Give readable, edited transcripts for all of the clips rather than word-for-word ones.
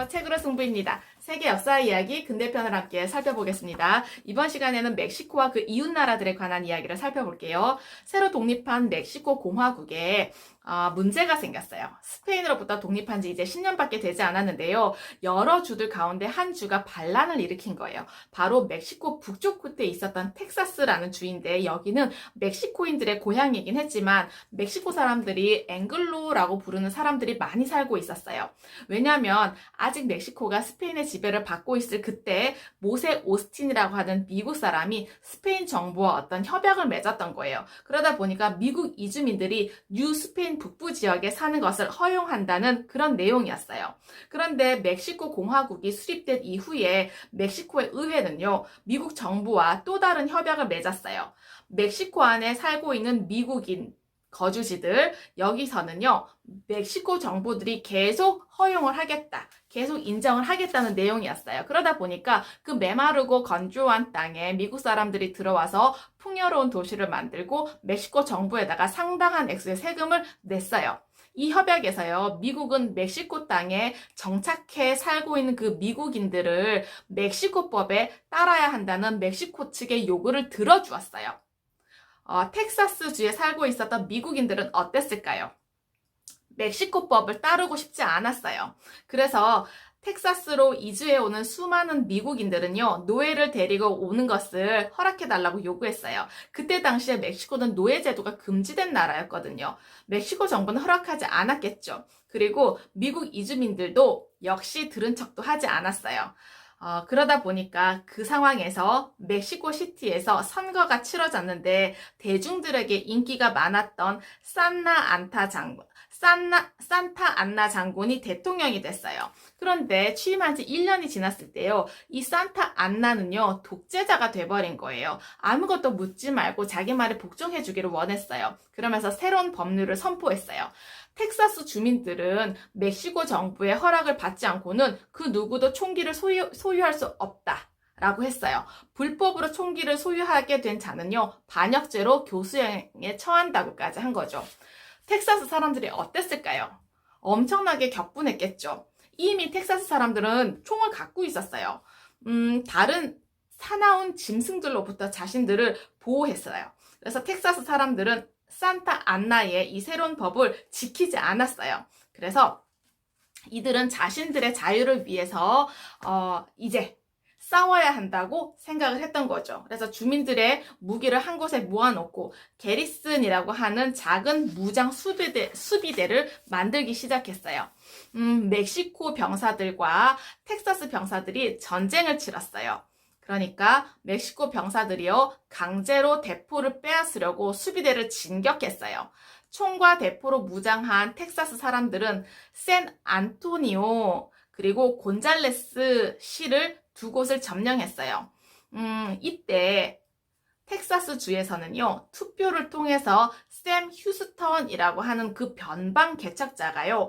책으로 승부입니다. 세계 역사 이야기 근대편을 함께 살펴보겠습니다. 이번 시간에는 멕시코와 그 이웃 나라들에 관한 이야기를 살펴볼게요. 새로 독립한 멕시코 공화국에 문제가 생겼어요. 스페인으로부터 독립한 지 이제 10년밖에 되지 않았는데요. 여러 주들 가운데 한 주가 반란을 일으킨 거예요. 바로 멕시코 북쪽 끝에 있었던 텍사스라는 주인데, 여기는 멕시코인들의 고향이긴 했지만 멕시코 사람들이 앵글로라고 부르는 사람들이 많이 살고 있었어요. 왜냐하면 아직 멕시코가 스페인의 지배를 받고 있을 그때 모세 오스틴이라고 하는 미국 사람이 스페인 정부와 어떤 협약을 맺었던 거예요. 그러다 보니까 미국 이주민들이 뉴 스페인 북부 지역에 사는 것을 허용한다는 그런 내용이었어요. 그런데 멕시코 공화국이 수립된 이후에 멕시코의 의회는요, 미국 정부와 또 다른 협약을 맺었어요. 멕시코 안에 살고 있는 미국인 거주지들, 여기서는요, 멕시코 정부들이 계속 허용을 하겠다, 계속 인정을 하겠다는 내용이었어요. 그러다 보니까 그 메마르고 건조한 땅에 미국 사람들이 들어와서 풍요로운 도시를 만들고 멕시코 정부에다가 상당한 액수의 세금을 냈어요. 이 협약에서요, 미국은 멕시코 땅에 정착해 살고 있는 그 미국인들을 멕시코법에 따라야 한다는 멕시코 측의 요구를 들어주었어요. 텍사스주에 살고 있었던 미국인들은 어땠을까요? 멕시코법을 따르고 싶지 않았어요. 그래서 텍사스로 이주해오는 수많은 미국인들은요, 노예를 데리고 오는 것을 허락해달라고 요구했어요. 그때 당시에 멕시코는 노예 제도가 금지된 나라였거든요. 멕시코 정부는 허락하지 않았겠죠. 그리고 미국 이주민들도 역시 들은 척도 하지 않았어요. 그러다 보니까 그 상황에서 멕시코 시티에서 선거가 치러졌는데, 대중들에게 인기가 많았던 산타 안나 장군이 대통령이 됐어요. 그런데 취임한 지 1년이 지났을 때요, 이 산타 안나는요, 독재자가 돼버린 거예요. 아무것도 묻지 말고 자기 말에 복종해 주기를 원했어요. 그러면서 새로운 법률을 선포했어요. 텍사스 주민들은 멕시코 정부의 허락을 받지 않고는 그 누구도 총기를 소유할 수 없다 라고 했어요. 불법으로 총기를 소유하게 된 자는요, 반역죄로 교수형에 처한다고까지 한 거죠. 텍사스 사람들이 어땠을까요? 엄청나게 격분했겠죠. 이미 텍사스 사람들은 총을 갖고 있었어요. 다른 사나운 짐승들로부터 자신들을 보호했어요. 그래서 텍사스 사람들은 산타 안나의 이 새로운 법을 지키지 않았어요. 그래서 이들은 자신들의 자유를 위해서 이제 싸워야 한다고 생각을 했던 거죠. 그래서 주민들의 무기를 한 곳에 모아놓고 게리슨이라고 하는 작은 무장 수비대를 만들기 시작했어요. 멕시코 병사들과 텍사스 병사들이 전쟁을 치렀어요. 그러니까 멕시코 병사들이요, 강제로 대포를 빼앗으려고 수비대를 진격했어요. 총과 대포로 무장한 텍사스 사람들은 샌 안토니오 그리고 곤잘레스 시를 두 곳을 점령했어요. 이때 텍사스 주에서는요, 투표를 통해서 샘 휴스턴이라고 하는 그 변방 개척자가요,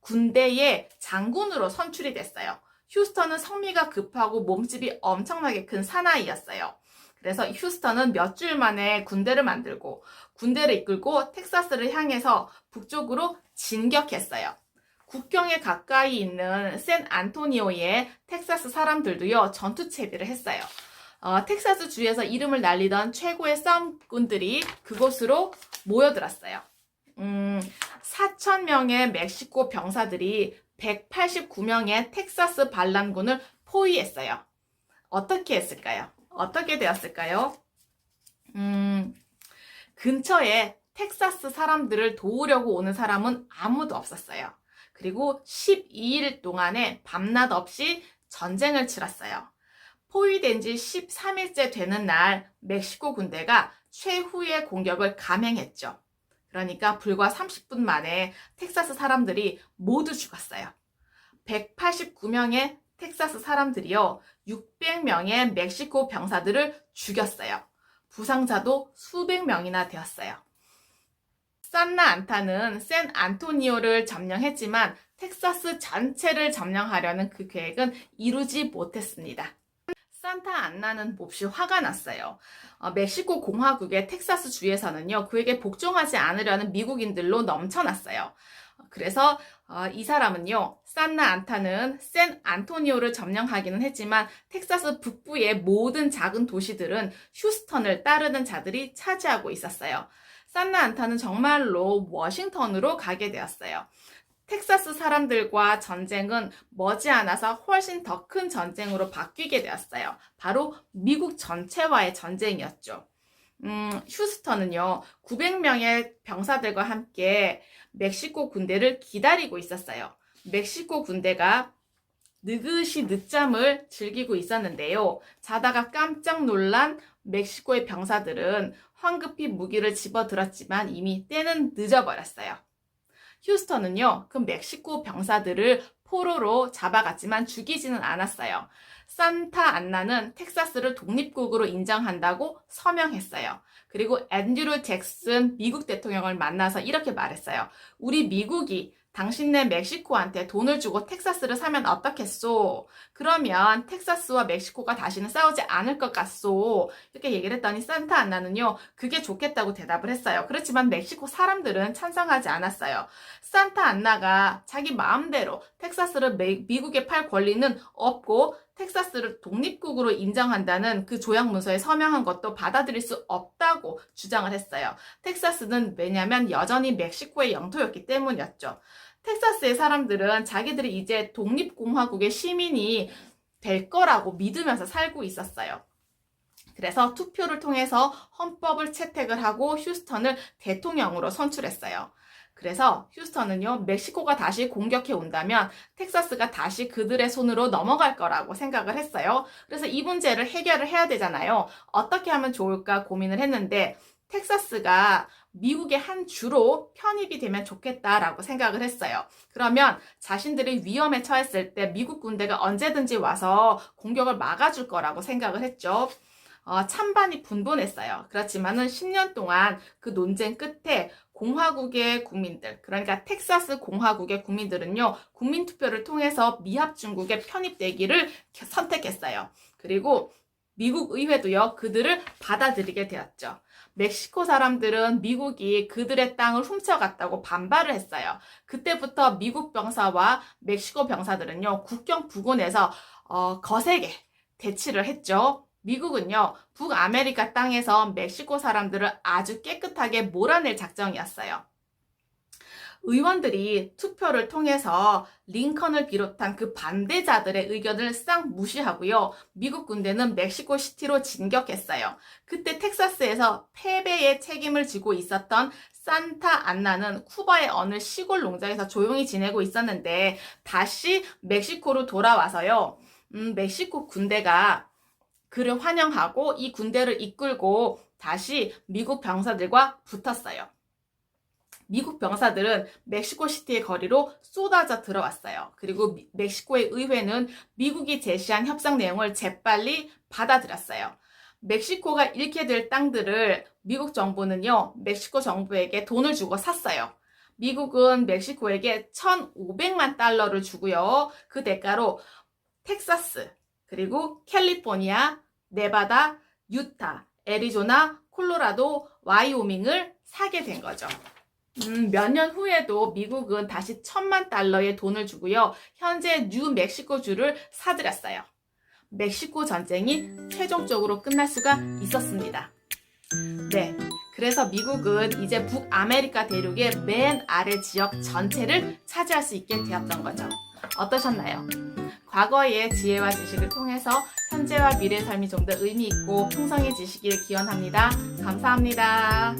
군대의 장군으로 선출이 됐어요. 휴스턴은 성미가 급하고 몸집이 엄청나게 큰 사나이였어요. 그래서 휴스턴은 몇 주일 만에 군대를 만들고 군대를 이끌고 텍사스를 향해서 북쪽으로 진격했어요. 국경에 가까이 있는 샌 안토니오의 텍사스 사람들도요, 전투 채비를 했어요. 텍사스 주에서 이름을 날리던 최고의 싸움꾼들이 그곳으로 모여들었어요. 4,000명의 멕시코 병사들이 189명의 텍사스 반란군을 포위했어요. 어떻게 했을까요? 어떻게 되었을까요? 근처에 텍사스 사람들을 도우려고 오는 사람은 아무도 없었어요. 그리고 12일 동안에 밤낮 없이 전쟁을 치렀어요. 포위된 지 13일째 되는 날 멕시코 군대가 최후의 공격을 감행했죠. 그러니까 불과 30분 만에 텍사스 사람들이 모두 죽었어요. 189명의 텍사스 사람들이요, 600명의 멕시코 병사들을 죽였어요. 부상자도 수백 명이나 되었어요. 산나 안타는 샌 안토니오를 점령했지만 텍사스 전체를 점령하려는 그 계획은 이루지 못했습니다. 산타 안나는 몹시 화가 났어요. 멕시코 공화국의 텍사스 주에서는요, 그에게 복종하지 않으려는 미국인들로 넘쳐났어요. 그래서 이 사람은요, 산나 안타는 샌 안토니오를 점령하기는 했지만 텍사스 북부의 모든 작은 도시들은 휴스턴을 따르는 자들이 차지하고 있었어요. 산나 안타는 정말로 워싱턴으로 가게 되었어요. 텍사스 사람들과 전쟁은 머지않아서 훨씬 더 큰 전쟁으로 바뀌게 되었어요. 바로 미국 전체와의 전쟁이었죠. 휴스턴은요, 900명의 병사들과 함께 멕시코 군대를 기다리고 있었어요. 멕시코 군대가 느긋이 늦잠을 즐기고 있었는데요. 자다가 깜짝 놀란 멕시코의 병사들은 황급히 무기를 집어들었지만 이미 때는 늦어버렸어요. 휴스턴은요, 그 멕시코 병사들을 포로로 잡아갔지만 죽이지는 않았어요. 산타 안나는 텍사스를 독립국으로 인정한다고 서명했어요. 그리고 앤드류 잭슨 미국 대통령을 만나서 이렇게 말했어요. 우리 미국이 당신네 멕시코한테 돈을 주고 텍사스를 사면 어떻겠소? 그러면 텍사스와 멕시코가 다시는 싸우지 않을 것 같소? 이렇게 얘기를 했더니 산타 안나는요, 그게 좋겠다고 대답을 했어요. 그렇지만 멕시코 사람들은 찬성하지 않았어요. 산타 안나가 자기 마음대로 텍사스를 미국에 팔 권리는 없고 텍사스를 독립국으로 인정한다는 그 조약문서에 서명한 것도 받아들일 수 없다고 주장을 했어요. 텍사스는 왜냐하면 여전히 멕시코의 영토였기 때문이었죠. 텍사스의 사람들은 자기들이 이제 독립공화국의 시민이 될 거라고 믿으면서 살고 있었어요. 그래서 투표를 통해서 헌법을 채택을 하고 휴스턴을 대통령으로 선출했어요. 그래서 휴스턴은요, 멕시코가 다시 공격해 온다면 텍사스가 다시 그들의 손으로 넘어갈 거라고 생각을 했어요. 그래서 이 문제를 해결을 해야 되잖아요. 어떻게 하면 좋을까 고민을 했는데 텍사스가 미국의 한 주로 편입이 되면 좋겠다라고 생각을 했어요. 그러면 자신들이 위험에 처했을 때 미국 군대가 언제든지 와서 공격을 막아줄 거라고 생각을 했죠. 찬반이 분분했어요. 그렇지만은 10년 동안 그 논쟁 끝에 공화국의 국민들, 그러니까 텍사스 공화국의 국민들은요, 국민투표를 통해서 미합중국에 편입되기를 선택했어요. 그리고 미국 의회도요, 그들을 받아들이게 되었죠. 멕시코 사람들은 미국이 그들의 땅을 훔쳐갔다고 반발을 했어요. 그때부터 미국 병사와 멕시코 병사들은요, 국경 부근에서 거세게 대치를 했죠. 미국은요, 북아메리카 땅에서 멕시코 사람들을 아주 깨끗하게 몰아낼 작정이었어요. 의원들이 투표를 통해서 링컨을 비롯한 그 반대자들의 의견을 싹 무시하고요. 미국 군대는 멕시코 시티로 진격했어요. 그때 텍사스에서 패배의 책임을 지고 있었던 산타 안나는 쿠바의 어느 시골 농장에서 조용히 지내고 있었는데 다시 멕시코로 돌아와서요. 멕시코 군대가 그를 환영하고 이 군대를 이끌고 다시 미국 병사들과 붙었어요. 미국 병사들은 멕시코 시티의 거리로 쏟아져 들어왔어요. 그리고 멕시코의 의회는 미국이 제시한 협상 내용을 재빨리 받아들였어요. 멕시코가 잃게 될 땅들을 미국 정부는요, 멕시코 정부에게 돈을 주고 샀어요. 미국은 멕시코에게 1,500만 달러를 주고요. 그 대가로 텍사스, 그리고 캘리포니아, 네바다, 유타, 애리조나, 콜로라도, 와이오밍을 사게 된 거죠. 몇 년 후에도 미국은 다시 1,000만 달러의 돈을 주고요. 현재 뉴멕시코주를 사들였어요. 멕시코 전쟁이 최종적으로 끝날 수가 있었습니다. 네, 그래서 미국은 이제 북아메리카 대륙의 맨 아래 지역 전체를 차지할 수 있게 되었던 거죠. 어떠셨나요? 과거의 지혜와 지식을 통해서 현재와 미래의 삶이 좀 더 의미 있고 풍성해지시길 기원합니다. 감사합니다.